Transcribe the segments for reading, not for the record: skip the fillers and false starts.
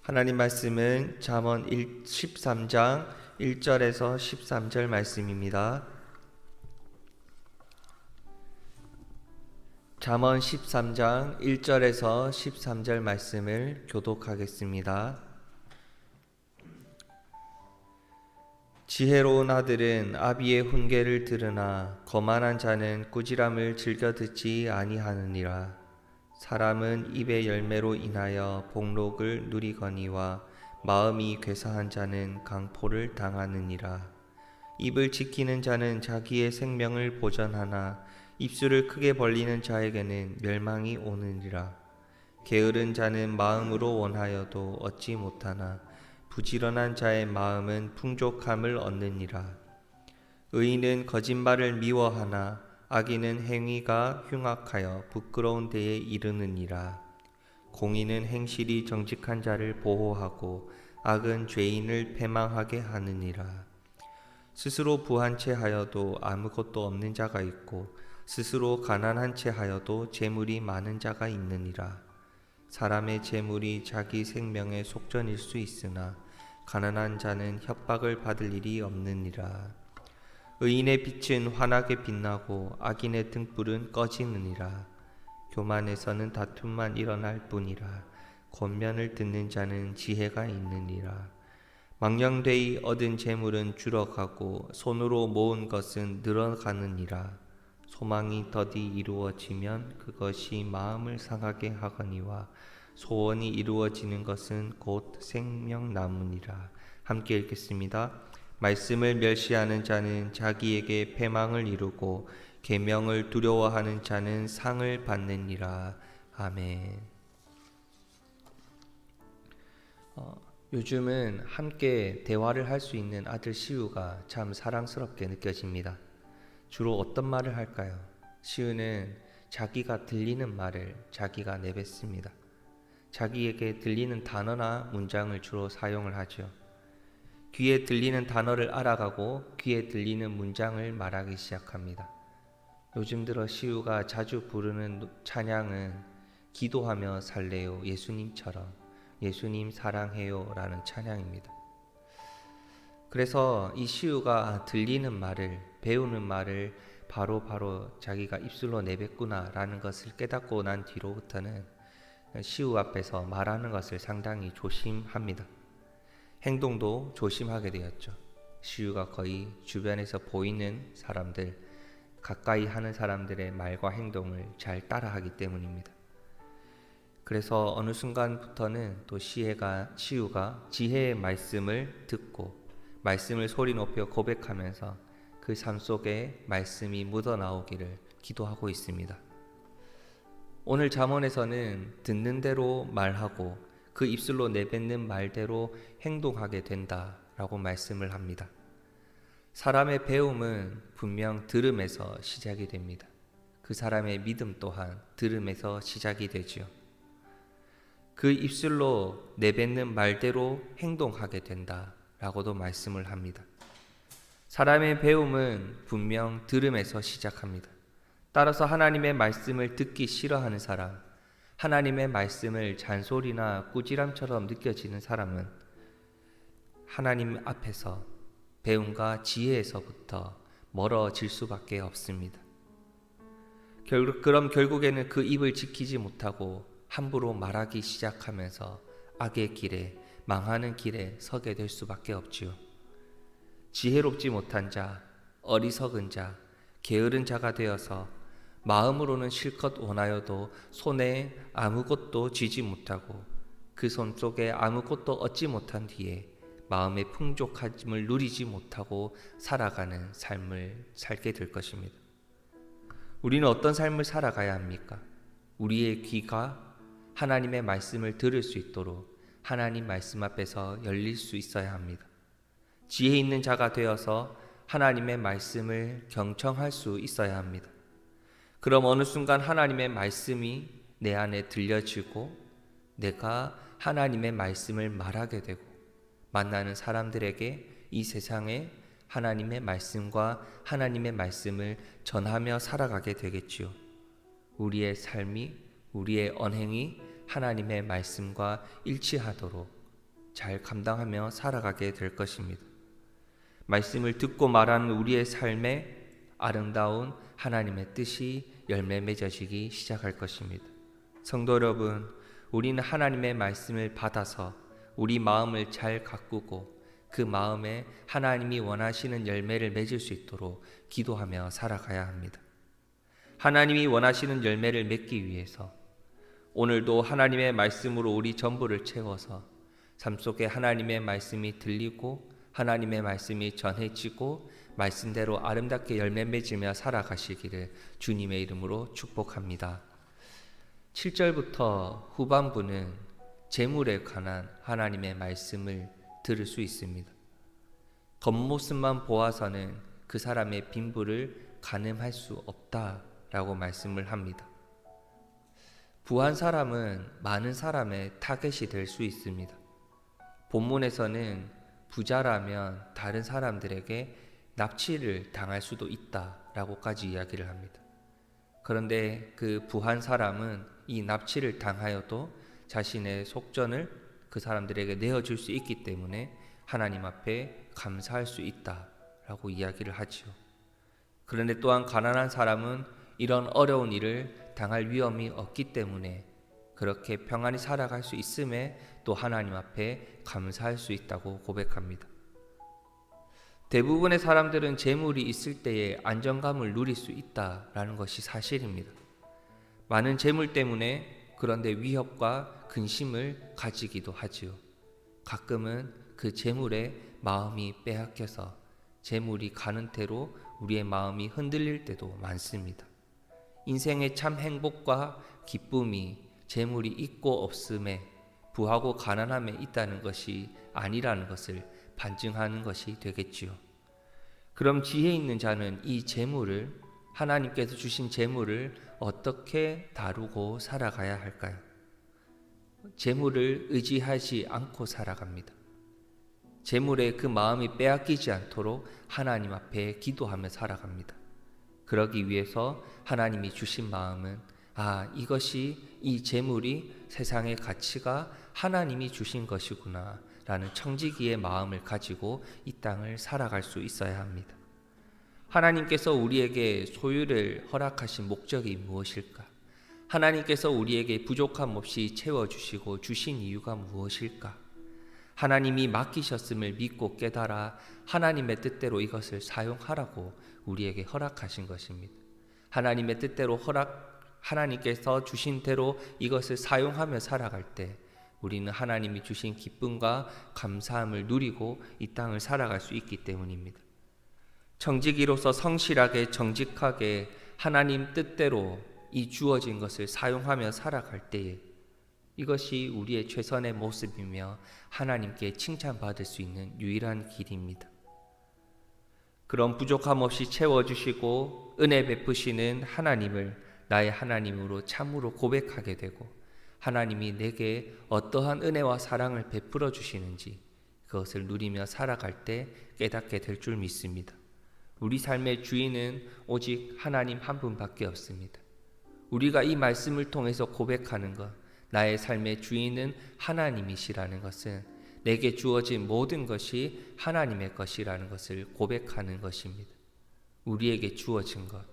하나님 말씀은 잠언 13장 1절에서 13절 말씀입니다. 잠언 13장 1절에서 13절 말씀을 교독하겠습니다. 지혜로운 아들은 아비의 훈계를 들으나 거만한 자는 꾸지람을 즐겨 듣지 아니하느니라. 사람은 입의 열매로 인하여 복록을 누리거니와 마음이 괴사한 자는 강포를 당하느니라. 입을 지키는 자는 자기의 생명을 보전하나 입술을 크게 벌리는 자에게는 멸망이 오느니라. 게으른 자는 마음으로 원하여도 얻지 못하나 부지런한 자의 마음은 풍족함을 얻느니라. 의인은 거짓말을 미워하나 악인은 행위가 흉악하여 부끄러운 데에 이르느니라. 공의는 행실이 정직한 자를 보호하고 악은 죄인을 패망하게 하느니라. 스스로 부한 채 하여도 아무것도 없는 자가 있고 스스로 가난한 채 하여도 재물이 많은 자가 있느니라. 사람의 재물이 자기 생명의 속전일 수 있으나 가난한 자는 협박을 받을 일이 없느니라. 의인의 빛은 환하게 빛나고 악인의 등불은 꺼지느니라. 교만에서는 다툼만 일어날 뿐이라. 권면을 듣는 자는 지혜가 있느니라. 망령되이 얻은 재물은 줄어가고 손으로 모은 것은 늘어가느니라. 소망이 더디 이루어지면 그것이 마음을 상하게 하거니와 소원이 이루어지는 것은 곧 생명나무니라. 함께 읽겠습니다. 말씀을 멸시하는 자는 자기에게 패망을 이루고 계명을 두려워하는 자는 상을 받느니라. 아멘. 요즘은 함께 대화를 할 수 있는 아들 시우가 참 사랑스럽게 느껴집니다. 주로 어떤 말을 할까요? 시우는 자기가 들리는 말을 자기가 내뱉습니다. 자기에게 들리는 단어나 문장을 주로 사용을 하죠. 귀에 들리는 단어를 알아가고 귀에 들리는 문장을 말하기 시작합니다. 요즘 들어 시우가 자주 부르는 찬양은 기도하며 살래요 예수님처럼 예수님 사랑해요 라는 찬양입니다. 그래서 이 시우가 들리는 말을 배우는 말을 바로 자기가 입술로 내뱉구나 라는 것을 깨닫고 난 뒤로부터는 시우 앞에서 말하는 것을 상당히 조심합니다. 행동도 조심하게 되었죠. 시우가 거의 주변에서 보이는 사람들, 가까이 하는 사람들의 말과 행동을 잘 따라하기 때문입니다. 그래서 어느 순간부터는 또 시우가 지혜의 말씀을 듣고 말씀을 소리 높여 고백하면서 그 삶 속에 말씀이 묻어나오기를 기도하고 있습니다. 오늘 잠언에서는 듣는 대로 말하고 그 입술로 내뱉는 말대로 행동하게 된다라고 말씀을 합니다. 사람의 배움은 분명 들음에서 시작이 됩니다. 그 사람의 믿음 또한 들음에서 시작이 되지요. 그 입술로 내뱉는 말대로 행동하게 된다라고도 말씀을 합니다. 사람의 배움은 분명 들음에서 시작합니다. 따라서 하나님의 말씀을 듣기 싫어하는 사람, 하나님의 말씀을 잔소리나 꾸지람처럼 느껴지는 사람은 하나님 앞에서 배움과 지혜에서부터 멀어질 수밖에 없습니다. 그럼 결국에는 그 입을 지키지 못하고 함부로 말하기 시작하면서 악의 길에, 망하는 길에 서게 될 수밖에 없지요. 지혜롭지 못한 자, 어리석은 자, 게으른 자가 되어서 마음으로는 실컷 원하여도 손에 아무것도 쥐지 못하고 그 손 속에 아무것도 얻지 못한 뒤에 마음의 풍족함을 누리지 못하고 살아가는 삶을 살게 될 것입니다. 우리는 어떤 삶을 살아가야 합니까? 우리의 귀가 하나님의 말씀을 들을 수 있도록 하나님 말씀 앞에서 열릴 수 있어야 합니다. 지혜 있는 자가 되어서 하나님의 말씀을 경청할 수 있어야 합니다. 그럼 어느 순간 하나님의 말씀이 내 안에 들려지고 내가 하나님의 말씀을 말하게 되고 만나는 사람들에게 이 세상에 하나님의 말씀과 하나님의 말씀을 전하며 살아가게 되겠지요. 우리의 삶이, 우리의 언행이 하나님의 말씀과 일치하도록 잘 감당하며 살아가게 될 것입니다. 말씀을 듣고 말하는 우리의 삶에 아름다운 하나님의 뜻이 열매 맺어지기 시작할 것입니다. 성도 여러분, 우리는 하나님의 말씀을 받아서 우리 마음을 잘 가꾸고 그 마음에 하나님이 원하시는 열매를 맺을 수 있도록 기도하며 살아가야 합니다. 하나님이 원하시는 열매를 맺기 위해서 오늘도 하나님의 말씀으로 우리 전부를 채워서 삶 속에 하나님의 말씀이 들리고 하나님의 말씀이 전해지고 말씀대로 아름답게 열매 맺으며 살아가시기를 주님의 이름으로 축복합니다. 7절부터 후반부는 재물에 관한 하나님의 말씀을 들을 수 있습니다. 겉모습만 보아서는 그 사람의 빈부를 가늠할 수 없다라고 말씀을 합니다. 부한 사람은 많은 사람의 타겟이 될 수 있습니다. 본문에서는 부자라면 다른 사람들에게 납치를 당할 수도 있다라고까지 이야기를 합니다. 그런데 그 부한 사람은 이 납치를 당하여도 자신의 속전을 그 사람들에게 내어줄 수 있기 때문에 하나님 앞에 감사할 수 있다라고 이야기를 하지요. 그런데 또한 가난한 사람은 이런 어려운 일을 당할 위험이 없기 때문에 그렇게 평안히 살아갈 수 있음에 또 하나님 앞에 감사할 수 있다고 고백합니다. 대부분의 사람들은 재물이 있을 때에 안정감을 누릴 수 있다라는 것이 사실입니다. 많은 재물 때문에 그런데 위협과 근심을 가지기도 하지요. 가끔은 그 재물에 마음이 빼앗겨서 재물이 가는 대로 우리의 마음이 흔들릴 때도 많습니다. 인생의 참 행복과 기쁨이 재물이 있고 없음에 부하고 가난함에 있다는 것이 아니라는 것을 반증하는 것이 되겠지요. 그럼 지혜 있는 자는 이 재물을 하나님께서 주신 재물을 어떻게 다루고 살아가야 할까요? 재물을 의지하지 않고 살아갑니다. 재물에 그 마음이 빼앗기지 않도록 하나님 앞에 기도하며 살아갑니다. 그러기 위해서 하나님이 주신 마음은 이것이 이 재물이 세상의 가치가 하나님이 주신 것이구나 라는 청지기의 마음을 가지고 이 땅을 살아갈 수 있어야 합니다. 하나님께서 우리에게 소유를 허락하신 목적이 무엇일까? 하나님께서 우리에게 부족함 없이 채워주시고 주신 이유가 무엇일까? 하나님이 맡기셨음을 믿고 깨달아 하나님의 뜻대로 이것을 사용하라고 우리에게 허락하신 것입니다. 하나님의 뜻대로 하나님께서 주신 대로 이것을 사용하며 살아갈 때 우리는 하나님이 주신 기쁨과 감사함을 누리고 이 땅을 살아갈 수 있기 때문입니다. 청지기로서 성실하게 정직하게 하나님 뜻대로 이 주어진 것을 사용하며 살아갈 때에 이것이 우리의 최선의 모습이며 하나님께 칭찬받을 수 있는 유일한 길입니다. 그런 부족함 없이 채워주시고 은혜 베푸시는 하나님을 나의 하나님으로 참으로 고백하게 되고 하나님이 내게 어떠한 은혜와 사랑을 베풀어 주시는지 그것을 누리며 살아갈 때 깨닫게 될 줄 믿습니다. 우리 삶의 주인은 오직 하나님 한 분밖에 없습니다. 우리가 이 말씀을 통해서 고백하는 것, 나의 삶의 주인은 하나님이시라는 것은 내게 주어진 모든 것이 하나님의 것이라는 것을 고백하는 것입니다. 우리에게 주어진 것,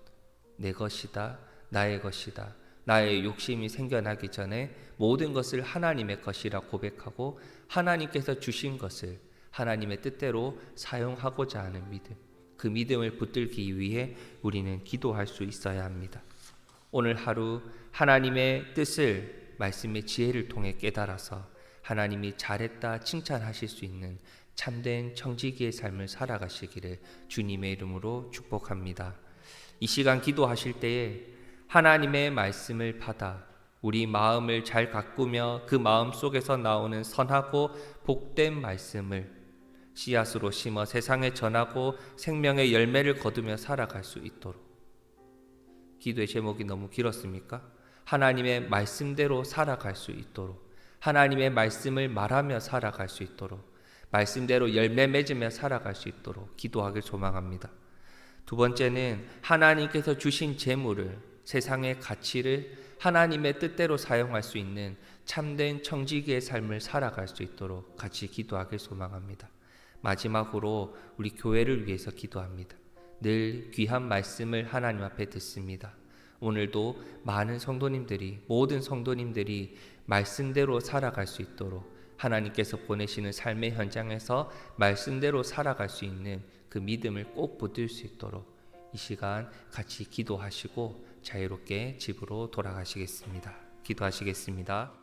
내 것이다, 나의 것이다. 나의 욕심이 생겨나기 전에 모든 것을 하나님의 것이라 고백하고 하나님께서 주신 것을 하나님의 뜻대로 사용하고자 하는 믿음, 그 믿음을 붙들기 위해 우리는 기도할 수 있어야 합니다. 오늘 하루 하나님의 뜻을 말씀의 지혜를 통해 깨달아서 하나님이 잘했다 칭찬하실 수 있는 참된 청지기의 삶을 살아가시기를 주님의 이름으로 축복합니다. 이 시간 기도하실 때에 하나님의 말씀을 받아 우리 마음을 잘 가꾸며 그 마음 속에서 나오는 선하고 복된 말씀을 씨앗으로 심어 세상에 전하고 생명의 열매를 거두며 살아갈 수 있도록. 기도의 제목이 너무 길었습니까? 하나님의 말씀대로 살아갈 수 있도록, 하나님의 말씀을 말하며 살아갈 수 있도록, 말씀대로 열매 맺으며 살아갈 수 있도록 기도하길 소망합니다. 두 번째는 하나님께서 주신 재물을, 세상의 가치를 하나님의 뜻대로 사용할 수 있는 참된 청지기의 삶을 살아갈 수 있도록 같이 기도하길 소망합니다. 마지막으로 우리 교회를 위해서 기도합니다. 늘 귀한 말씀을 하나님 앞에 듣습니다. 오늘도 많은 성도님들이, 모든 성도님들이 말씀대로 살아갈 수 있도록 하나님께서 보내시는 삶의 현장에서 말씀대로 살아갈 수 있는 그 믿음을 꼭 붙들 수 있도록 이 시간 같이 기도하시고 자유롭게 집으로 돌아가시겠습니다. 기도하시겠습니다.